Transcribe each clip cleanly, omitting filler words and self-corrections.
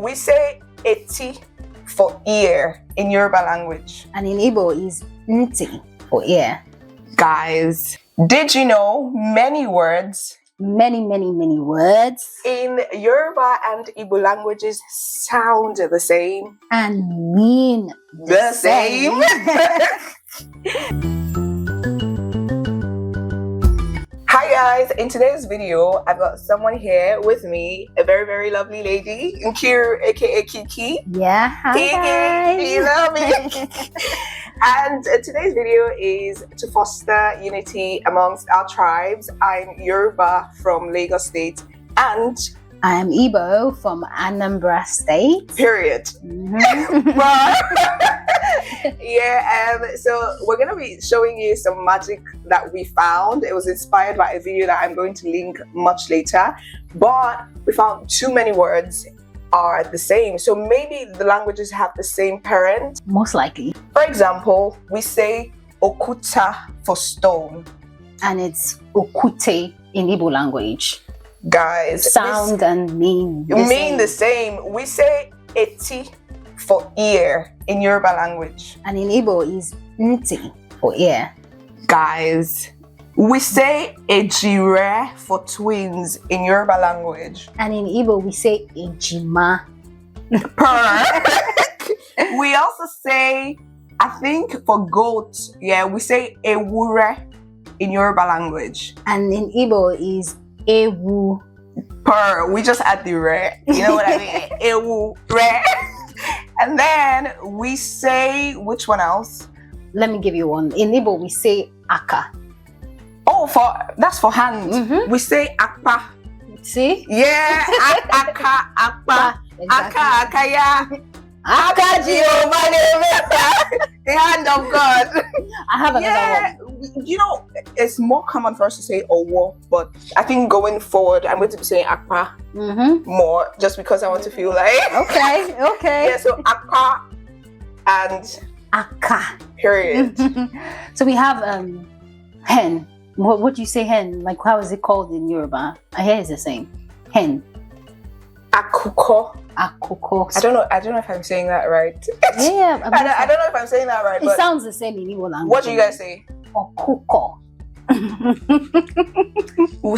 we say eti for ear in Yoruba language. And in Igbo is nti for ear. Guys, did you know many words Many words in Yoruba and Igbo languages sound the same and mean the same? Hi guys, in today's video I've got someone here with me, a very lovely lady, Nkiru aka Kiki. Yeah, hi Kiki, guys. you love me. And today's video is to foster unity amongst our tribes. I'm Yoruba from Lagos State and I'm Igbo from Anambra State. Period. So we're gonna be showing you some magic that we found. It was inspired by a video that I'm going to link much later, but we found too many words are the same, so maybe the languages have the same parent. Most likely. For example, we say okuta for stone, and it's okute in Igbo language. Guys, sound and mean the same. We say eti for ear in Yoruba language, and in Igbo is nti for ear. Guys, we say ejire for twins in Yoruba language, and in Igbo we say ejima. We also say, I think for goat, we say ewure in Yoruba language, and in Igbo is ewu. We just add the re, you know what I mean? Ewu re. And then we say, which one else? Let me give you one. In Igbo we say aka. Oh, that's for hand. We say akpa. See? Yeah, aka, akpa, exactly. aka, ya. Aka Jehovah, the hand of God. I have another one. You know, it's more common for us to say owo, but I think going forward, I'm going to be saying akpa more, just because I want to feel like. Okay. Yeah, so akpa and aka. Period. So we have hen. What do you say hen? Like, how is it called in Yoruba? I hear it's the same. Hen. Akuko. Akuko. I don't know if I'm saying that right. Yeah. I don't know if I'm saying that right. It sounds the same in Igbo language. What do you guys say? Okuko.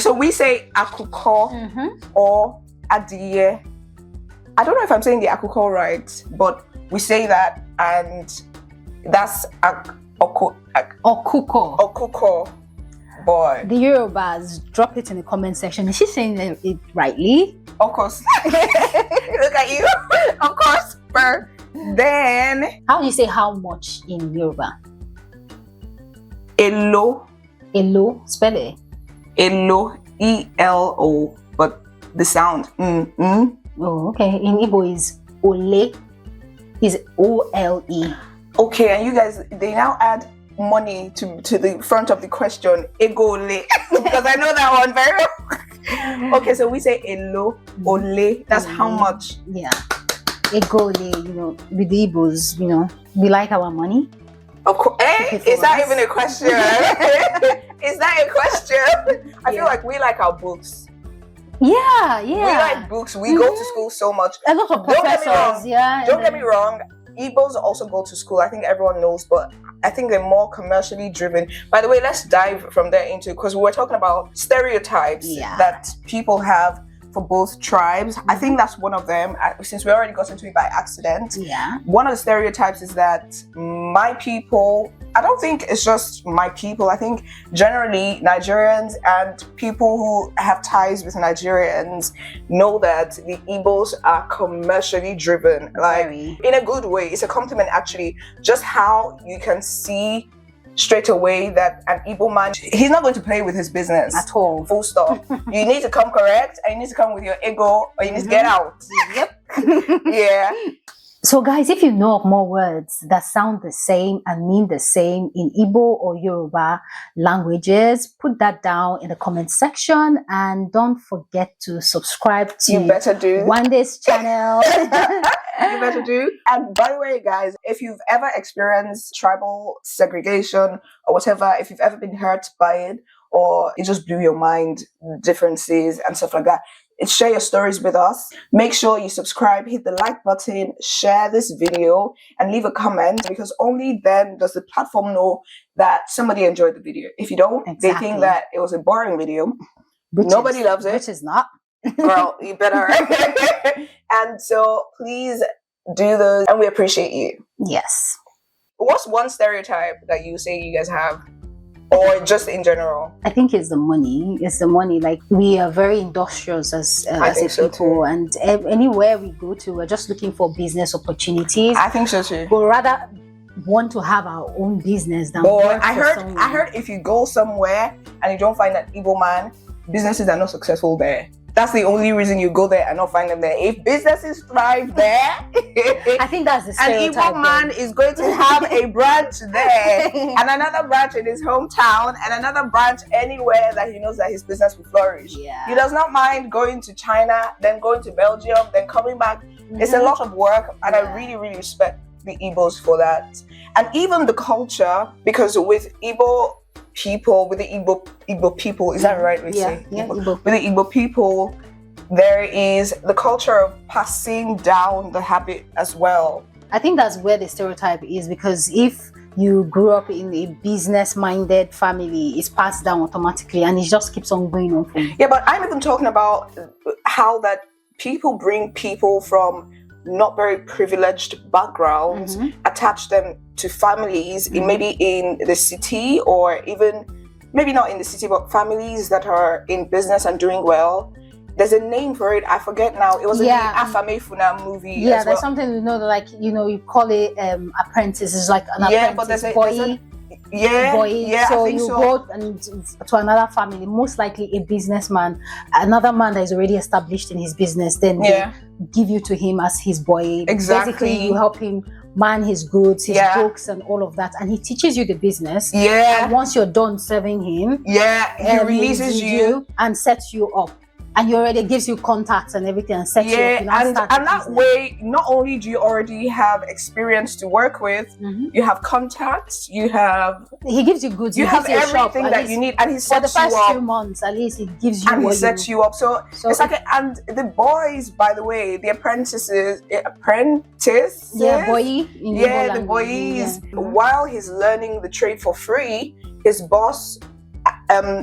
So we say akuko or adiye. I don't know if I'm saying the akuko right, but we say that, and that's okuko. Okuko. Boy. The Yorubas, drop it in the comment section. Is she saying it rightly? Of course. Look at you. Of course. Then, how do you say how much in Yoruba? Elo. Elo. Spell it. Elo. E-L-O. But the sound. Oh, okay. In Igbo is ole. Is O-L-E. Okay, and you guys, they now add money to the front of the question, egole, because I know that one very well. Okay, so we say elo, ole, that's how much. Yeah, egole, you know, with the Igbos, you know, we like our money. Of course. Is that even a question? Is that a question? I feel like we like our books. Yeah. We like books. We go to school so much. A lot of professors, Don't get me wrong. Igbos also go to school. I think everyone knows, but I think they're more commercially driven. By the way, let's dive from there into, because we're talking about stereotypes that people have for both tribes. I think that's one of them, since we already got into it by accident. Yeah. One of the stereotypes is that my people, I don't think it's just my people. I think generally Nigerians and people who have ties with Nigerians know that the Igbos are commercially driven. Like, in a good way. It's a compliment, actually. Just how you can see straight away that an Igbo man, he's not going to play with his business at all. Full stop. You need to come correct, and you need to come with your ego, or you need to get out. Yep. Yeah. So guys, if you know of more words that sound the same and mean the same in Igbo or Yoruba languages, put that down in the comment section, and don't forget to subscribe to Wande's channel. You better do. And by the way, guys, if you've ever experienced tribal segregation or whatever, if you've ever been hurt by it, or it just blew your mind, differences and stuff like that, share your stories with us. Make sure you subscribe, hit the like button, share this video, and leave a comment, because only then does the platform know that somebody enjoyed the video. If you don't, they think that it was a boring video. Nobody loves it. Which is not. Girl, you better. And so please do those, and we appreciate you. Yes. What's one stereotype that you say you guys have, or just in general? I think it's the money. It's the money. Like, we are very industrious as a people, and anywhere we go to, we're just looking for business opportunities. I think so too. But rather want to have our own business than work I for someone. heard if you go somewhere and you don't find an Igbo man, businesses are not successful there. That's the only reason you go there and not find them there. If businesses thrive there, I think that's the stereotype. An Igbo man is going to have a branch there, and another branch in his hometown, and another branch anywhere that he knows that his business will flourish. Yeah. He does not mind going to China, then going to Belgium, then coming back. It's a lot of work, and I really, really respect the Igbos for that. And even the culture, because with Igbo people, with the Igbo people, is that right? Igbo. With the Igbo people, there is the culture of passing down the habit as well. I think that's where the stereotype is, because if you grew up in a business-minded family, it's passed down automatically, and it just keeps on going on for you. Yeah, but I'm even talking about how that people bring people from not very privileged backgrounds, attach them to families in maybe in the city, or even maybe not in the city, but families that are in business and doing well. There's a name for it. I forget now. It was in the Afame Funa movie. Yeah, as there's well. something, like, you call it apprentice. It's like an apprentice. But there's boy. So you go to another family, most likely a businessman, another man that is already established in his business. Then they give you to him as his boy. Exactly. Basically, you help him man his goods, his books, and all of that, and he teaches you the business. Yeah. And once you're done serving him, he releases you and sets you up. And he already gives you contacts and everything, and sets you up. And that way, not only do you already have experience to work with, you have contacts, he gives you goods, you have everything that you need, and he sets you up. For the first 2 months, at least, he gives you and he sets you up. So it's like, and the boys, by the way, the apprentice, the boys, while he's learning the trade for free, his boss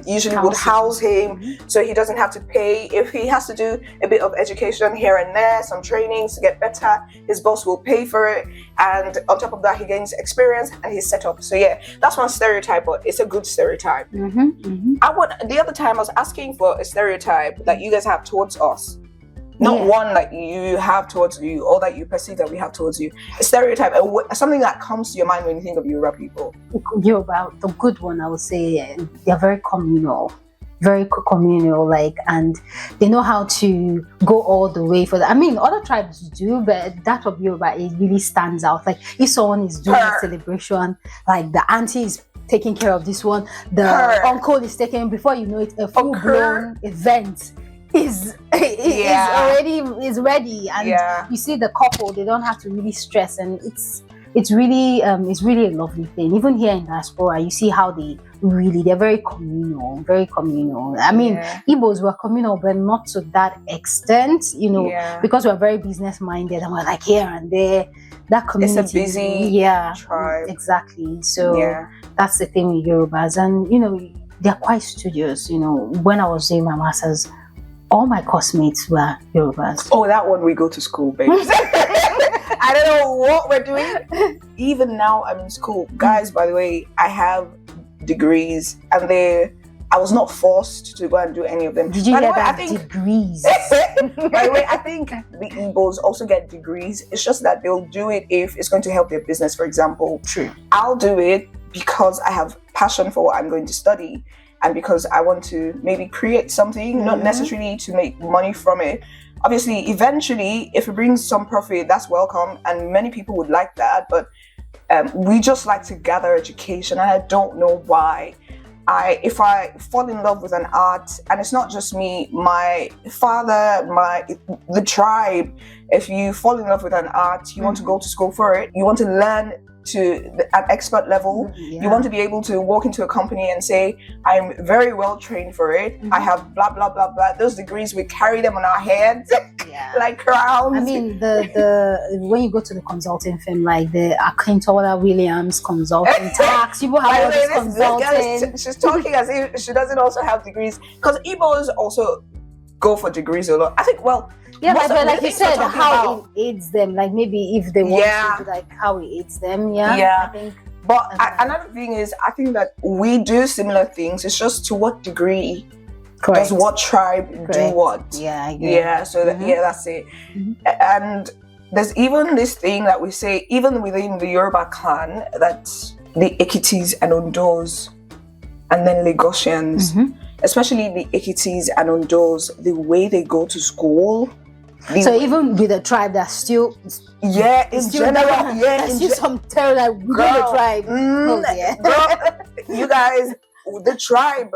usually would house him, so he doesn't have to pay. If he has to do a bit of education here and there, some trainings to get better, his boss will pay for it, and on top of that, he gains experience and he's set up. So yeah, that's one stereotype, but it's a good stereotype. The other time I was asking for a stereotype that you guys have towards us. Not one that you have towards you, or that you perceive that we have towards you. A stereotype, something that comes to your mind when you think of Yoruba people. Yoruba, the good one, I would say, they're very communal, and they know how to go all the way for that. I mean, other tribes do, but that of Yoruba, it really stands out. Like, if someone is doing a celebration, like the auntie is taking care of this one, the uncle is taking, before you know it, a full-blown event is ready, and you see the couple, they don't have to really stress, and it's really a lovely thing. Even here in diaspora, you see how they're very communal. I mean, Igbos were communal, but not to that extent, because we're very business minded, and we're like here and there. That community, it's a busy tribe. Exactly. So that's the thing with Yorubas, and they're quite studious. When I was doing my masters, all my classmates were Yorubas. Oh, that one we go to school, babe. I don't know what we're doing. Even now I'm in school. Guys, by the way, I have degrees, and I was not forced to go and do any of them. Did you hear that? Degrees. By the way, I think the Igbos also get degrees. It's just that they'll do it if it's going to help their business, for example. True. I'll do it because I have passion for what I'm going to study, and because I want to maybe create something, not necessarily to make money from it. Obviously, eventually, if it brings some profit, that's welcome, and many people would like that, but we just like to gather education, and I don't know why. If I fall in love with an art, and it's not just me, my father, the tribe, if you fall in love with an art, you want to go to school for it, you want to learn an expert level. Yeah. You want to be able to walk into a company and say, I'm very well trained for it. I have blah, blah, blah, blah. Those degrees, we carry them on our heads like crowns. I mean, the when you go to the consulting firm, like the Akintola Williams consulting tax, people have all this consulting. She's talking as if she doesn't also have degrees. Because Igbos also go for degrees a lot. I think, well, yeah, but like you said, how it aids them, like maybe if they want to, like how it aids them, I think. But another thing is, I think that we do similar things. It's just to what degree does what tribe do what? Yeah, I agree. Yeah, so that's it. And there's even this thing that we say, even within the Yoruba clan, that the Ekitis and Ondos, and then Lagosians, especially the Ekitis and Ondos, the way they go to school. So even with the tribe, that's still in general, there's still some terror that within the tribe. Girl, you guys, the tribe,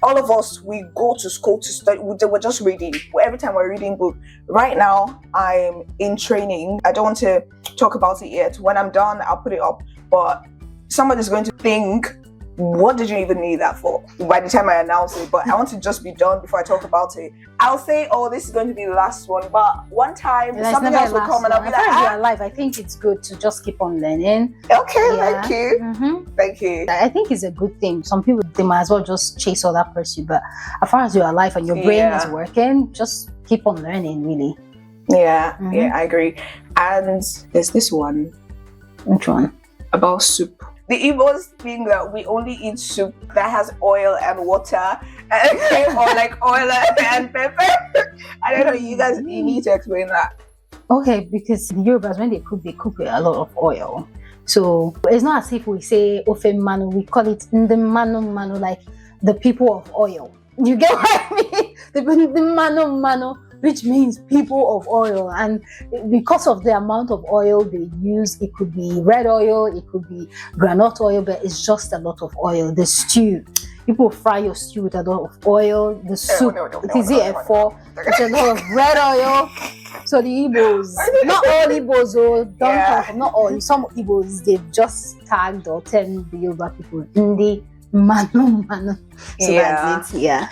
all of us, we go to school to study. We're just reading. Every time we're reading book. Right now, I'm in training. I don't want to talk about it yet. When I'm done, I'll put it up. But somebody's going to think, what did you even need that for? By the time I announce it, but I want to just be done before I talk about it. I'll say, oh, this is going to be the last one, but one time something else will come and I'll be like, you're alive. I think it's good to just keep on learning. Okay, thank you. Thank you. I think it's a good thing. Some people, they might as well just chase all that pursuit, but as far as you're alive and your brain is working, just keep on learning, really. Yeah, I agree. And there's this one. Which one? About soup. The Igbos think that we only eat soup that has oil and water, or like oil and pepper. I don't know. You guys, you need to explain that. Okay, because the Yorubas, when they cook with a lot of oil. So it's not as if we say ofe manu. We call it the manu, like the people of oil. You get what I mean? The manu, which means people of oil, and because of the amount of oil they use, it could be red oil, it could be granite oil, but it's just a lot of oil. The stew, people fry your stew with a lot of oil. The soup, it's a lot of red oil. So the Igbos, not all Igbos, not all. Some Igbos, they've just tagged or termed the Yoruba people Ndi Manu. So that's it.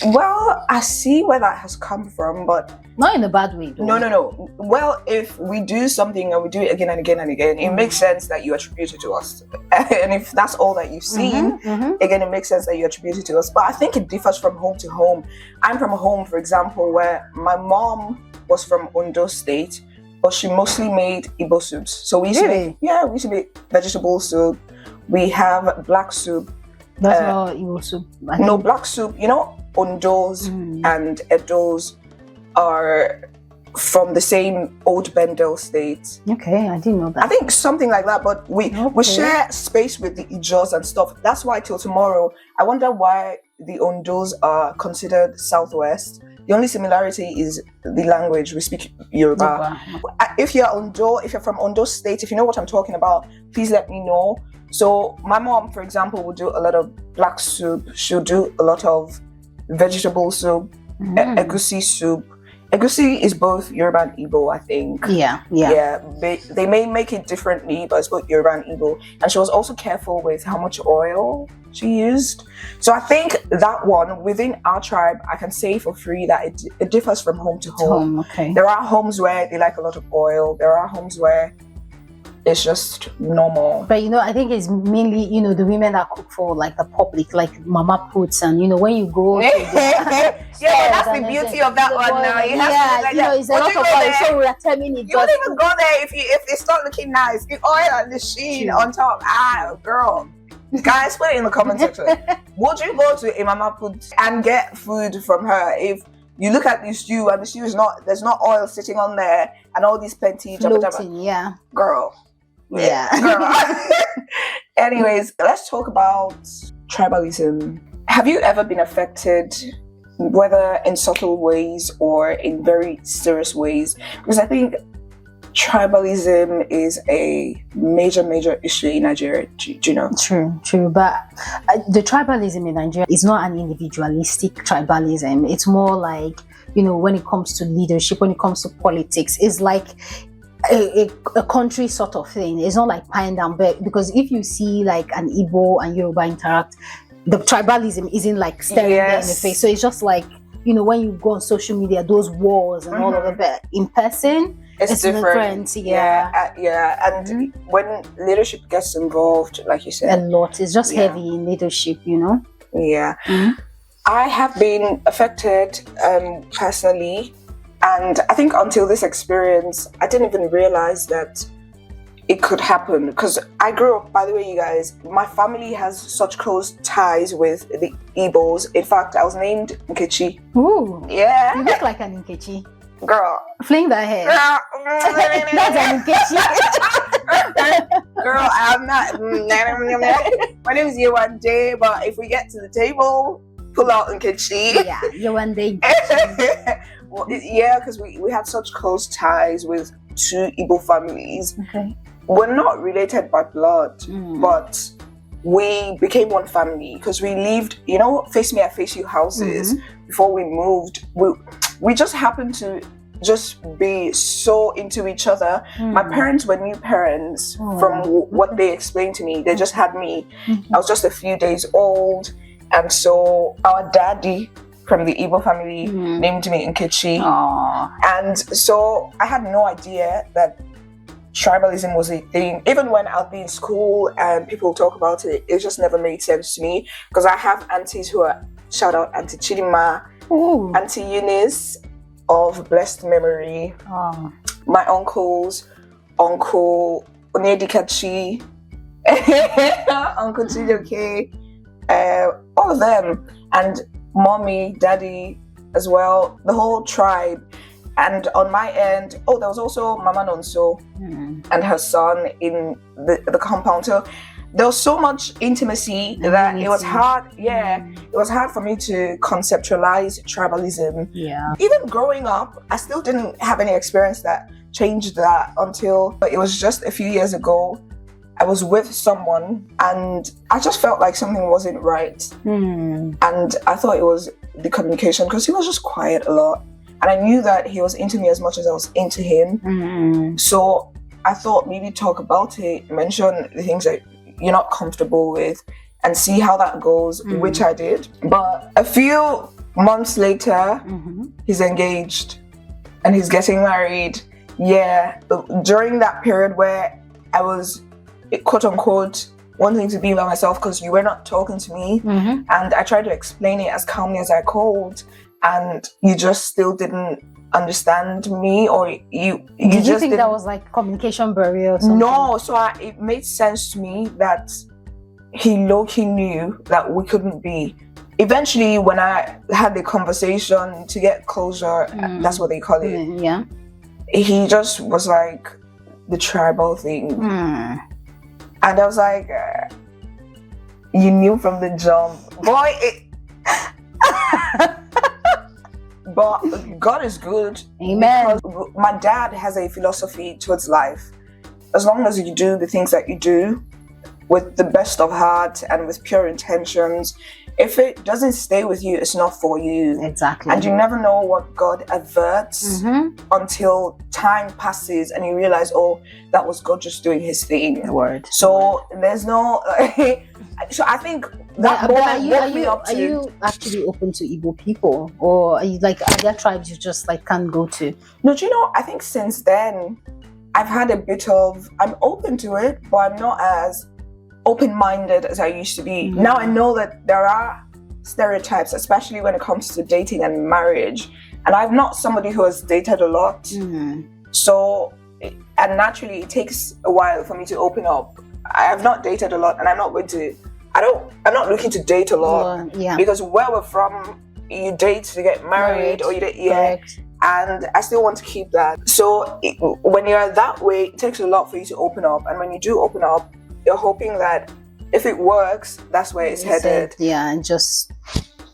Well, I see where that has come from, but not in a bad way, though. No. Well, if we do something and we do it again and again and again, it makes sense that you attribute it to us. And if that's all that you've seen, again, it makes sense that you attribute it to us. But I think it differs from home to home. I'm from a home, for example, where my mom was from Ondo State, but she mostly made Igbo soups. So we used to make vegetable soup. We have black soup. That's not Igbo soup. No, black soup. You know, Ondos and Edos are from the same old Bendel state. Okay, I didn't know that. I think something like that, but we share space with the Ijos and stuff. That's why till tomorrow, I wonder why the Ondos are considered Southwest. The only similarity is the language. We speak Yoruba. If you're from Ondo State, if you know what I'm talking about, please let me know. So my mom, for example, will do a lot of black soup. She'll do a lot of vegetable soup, egusi soup. Egusi is both Yoruba and Igbo, I think. Yeah. They may make it differently, but it's both Yoruba and Igbo. And she was also careful with how much oil she used. So I think that one, within our tribe, I can say for free that it differs from home to home. Okay. There are homes where they like a lot of oil. There are homes where it's just normal. But I think it's mainly the women that cook for like the public, like mama puts, and when you go to that's the beauty of that one now. You have to it's a lot of oil, so we are telling it. You don't even go there if it's not looking nice. The oil and the sheen on top. Girl. Guys, put it in the comment section. Would you go to a mama put and get food from her if you look at the stew and the stew there's not oil sitting on there and all these plenty floating, girl. Yeah. Girl. Anyways, let's talk about tribalism. Have you ever been affected, whether in subtle ways or in very serious ways? Because I think tribalism is a major issue in Nigeria. Do you know? True. But the tribalism in Nigeria is not an individualistic tribalism. It's more like, when it comes to leadership, when it comes to politics, it's like a country sort of thing. It's not like pine down, but because if you see like an Igbo and Yoruba interact, the tribalism isn't like staring there in the face. So it's just like, you know, when you go on social media, those wars and all of it, but in person, it's different. And when leadership gets involved, like you said, a lot. It's just heavy in leadership, you know. Yeah. I have been affected personally, and I think until this experience, I didn't even realize that it could happen, because I grew up, by the way, you guys, my family has such close ties with the Igbos. In fact, I was named Nkechi. Ooh. Yeah. You look like an Nkechi. Girl. Fling that hair. That's an Nkechi. Girl, I'm not. My name is Yewande, but if we get to the table, pull out Nkechi. Yeah, Yewande. Well, yeah, because we had such close ties with 2 Igbo families. Okay. We're not related by blood, but we became one family because we lived, you know, face me, I face you houses. Before we moved. We just happened to just be so into each other. My parents were new parents from what they explained to me. They just had me. I was just a few days old. And so our daddy from the Igbo family named me Nkechi. And so I had no idea that tribalism was a thing. Even when I'll be in school and people talk about it, it just never made sense to me, because I have aunties who are, shout out Auntie Chidima, Auntie Eunice of blessed memory, my uncles, Uncle Onyedikachi, Uncle Chidoke, all of them, and mommy, daddy as well, the whole tribe. And on my end, there was also Mama Nonso and her son in the compound. So there was so much intimacy that it was hard. It was hard for me to conceptualize tribalism. Even growing up, I still didn't have any experience that changed that until it was just a few years ago. I was with someone and I just felt like something wasn't right. And I thought it was the communication, because he was just quiet a lot. And I knew that he was into me as much as I was into him. So I thought maybe talk about it, mention the things that you're not comfortable with, and see how that goes, which I did. But a few months later, he's engaged and he's getting married. Yeah, during that period where I was, quote unquote, wanting to be by myself because you were not talking to me, and I tried to explain it as calmly as I could, and you just still didn't understand me, or you Did you think didn't. that was like communication barrier or something? No, so it made sense to me that he low-key knew that we couldn't be. Eventually, when I had the conversation to get closure, that's what they call it. He just was like, the tribal thing. And I was like, you knew from the jump. Boy, but God is good. Amen. Because my dad has a philosophy towards life. As long as you do the things that you do with the best of heart and with pure intentions, if it doesn't stay with you, it's not for you. Exactly. And you never know what God averts until time passes and you realize, that was God just doing his thing. The word. So there's no... so I think that moment woke me up to... Are you actually open to Igbo people? Or are you like, are there tribes you just like can't go to? No, do you know, I think since then, I've had a bit of... I'm open to it, but I'm not as open-minded as I used to be. Now I know that there are stereotypes, especially when it comes to dating and marriage. And I'm not somebody who has dated a lot. So, and naturally it takes a while for me to open up. I have not dated a lot, and I'm not going to... I'm not looking to date a lot. Because where we're from, you date to get married or you date... And I still want to keep that. So when you're that way, it takes a lot for you to open up. And when you do open up, you're hoping that if it works, that's where it's headed. And just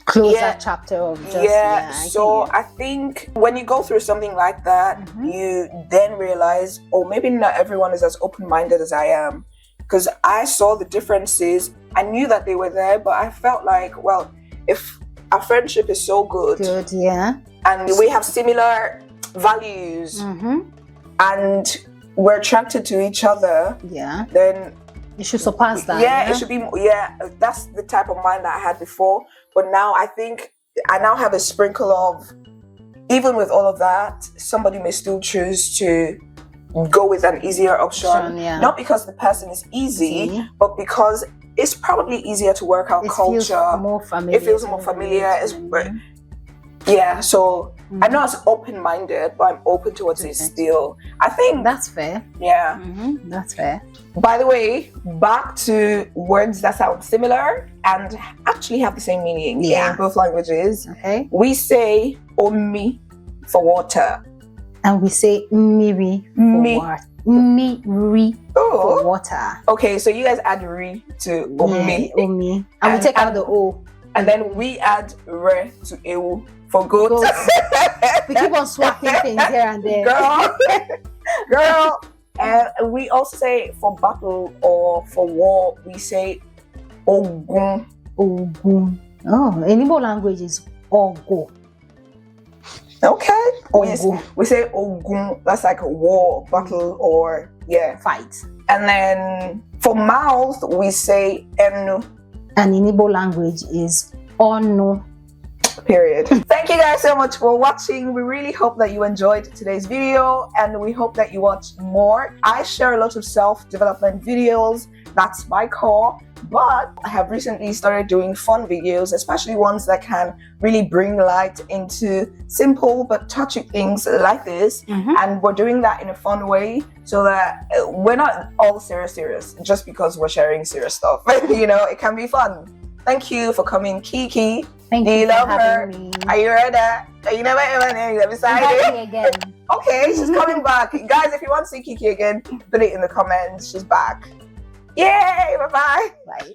close that chapter of just... So I think when you go through something like that, you then realize, maybe not everyone is as open-minded as I am. Because I saw the differences. I knew that they were there, but I felt like, well, if our friendship is so good, and we have similar values, and we're attracted to each other, Yeah. then You should surpass that. yeah, it should be. Yeah, that's the type of mind that I had before. But now I think I now have a sprinkle of, even with all of that, somebody may still choose to go with an easier option. Yeah. Not because the person is easy, but because it's probably easier to work out culture. Feels more familiar. It feels more familiar. Yeah, so I'm not as open-minded, but I'm open towards it still. I think that's fair. Yeah. That's fair. By the way, back to words that sound similar and actually have the same meaning in both languages. Okay. We say omi for water. And we say miri for water. Miri for water. Okay, so you guys add ri to omi. Yeah, omi. And we take out the o. And then we add re to ewu for goat. We keep on swapping things here and there. Girl. And we also say for battle or for war, we say ogun. Ogun. Oh, in Igbo language is ogo. Okay. We say ogun. That's like a war, battle, or fight. And then for mouth, we say enu. And in Igbo language is onu. Period. Thank you guys so much for watching. We really hope that you enjoyed today's video and we hope that you watch more. I share a lot of self-development videos. That's my core. But I have recently started doing fun videos, especially ones that can really bring light into simple but touchy things like this. And we're doing that in a fun way so that we're not all serious just because we're sharing serious stuff. You know, it can be fun. Thank you for coming, Kiki. Thank you. Do you love for her? Me. Are you ready? You never ever know beside me again. Okay, she's coming back. Guys, if you want to see Kiki again, put it in the comments. She's back. Yay! Bye-bye. Bye.